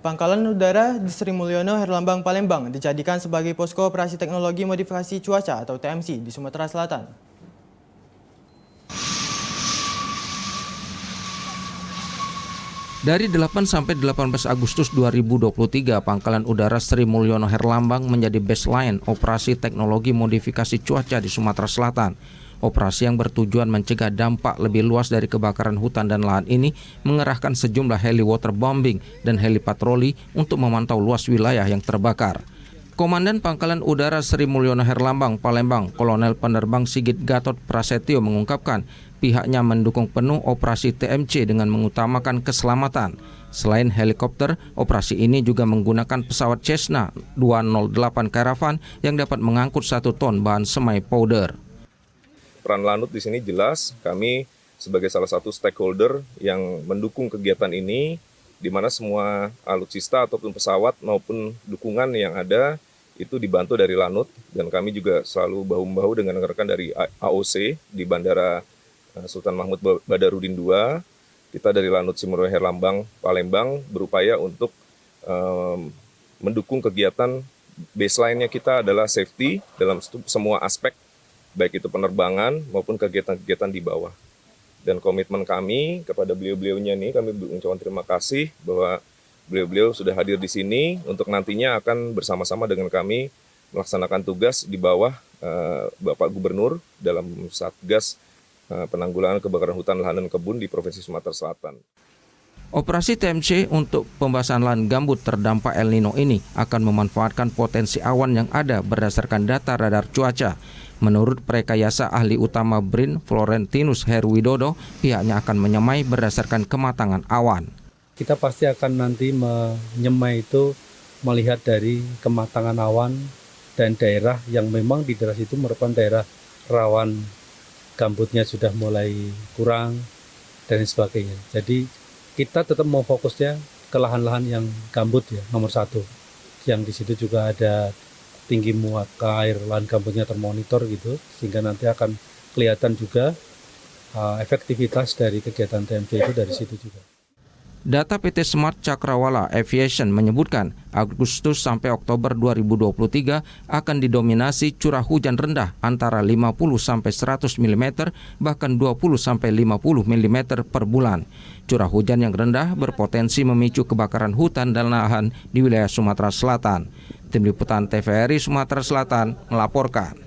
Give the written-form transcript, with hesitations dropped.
Pangkalan Udara di Sri Mulyono, Herlambang, Palembang dijadikan sebagai posko operasi teknologi modifikasi cuaca atau TMC di Sumatera Selatan. Dari 8 sampai 18 Agustus 2023, Pangkalan Udara Sri Mulyono Herlambang menjadi baseline operasi teknologi modifikasi cuaca di Sumatera Selatan. Operasi yang bertujuan mencegah dampak lebih luas dari kebakaran hutan dan lahan ini mengerahkan sejumlah heli waterbombing dan heli patroli untuk memantau luas wilayah yang terbakar. Komandan Pangkalan Udara Sri Mulyono Herlambang, Palembang, Kolonel Penerbang Sigit Gatot Prasetyo mengungkapkan pihaknya mendukung penuh operasi TMC dengan mengutamakan keselamatan. Selain helikopter, operasi ini juga menggunakan pesawat Cessna 208 Caravan yang dapat mengangkut 1 ton bahan semai powder. Peran Lanut di sini jelas, kami sebagai salah satu stakeholder yang mendukung kegiatan ini, di mana semua alutsista ataupun pesawat maupun dukungan yang ada itu dibantu dari Lanut, dan kami juga selalu bahu-membahu dengan rekan dari AOC di Bandara Sultan Mahmud Badarudin II. Kita dari Lanut Sri Mulyono Herlambang, Palembang berupaya untuk mendukung kegiatan. Baseline-nya kita adalah safety dalam semua aspek, baik itu penerbangan maupun kegiatan-kegiatan di bawah. Dan komitmen kami kepada beliau-beliaunya nih, kami mengucapkan terima kasih bahwa beliau-beliau sudah hadir di sini untuk nantinya akan bersama-sama dengan kami melaksanakan tugas di bawah Bapak Gubernur dalam Satgas penanggulangan kebakaran hutan, lahan, dan kebun di Provinsi Sumatera Selatan. Operasi TMC untuk pembahasan lahan gambut terdampak El Nino ini akan memanfaatkan potensi awan yang ada berdasarkan data radar cuaca. Menurut Prekayasa Ahli Utama BRIN Florentinus Herwidodo, pihaknya akan menyemai berdasarkan kematangan awan. Kita pasti akan nanti menyemai itu melihat dari kematangan awan dan daerah yang memang di daerah itu merupakan daerah rawan gambutnya sudah mulai kurang dan sebagainya. Jadi kita tetap mau fokusnya ke lahan-lahan yang gambut ya, nomor 1. Yang di situ juga ada tinggi muka air lahan gambutnya termonitor gitu, sehingga nanti akan kelihatan juga efektivitas dari kegiatan TMC itu dari situ juga. Data PT Smart Cakrawala Aviation menyebutkan Agustus sampai Oktober 2023 akan didominasi curah hujan rendah antara 50 sampai 100 mm bahkan 20 sampai 50 mm per bulan. Curah hujan yang rendah berpotensi memicu kebakaran hutan dan lahan di wilayah Sumatera Selatan. Tim Liputan TVRI Sumatera Selatan melaporkan.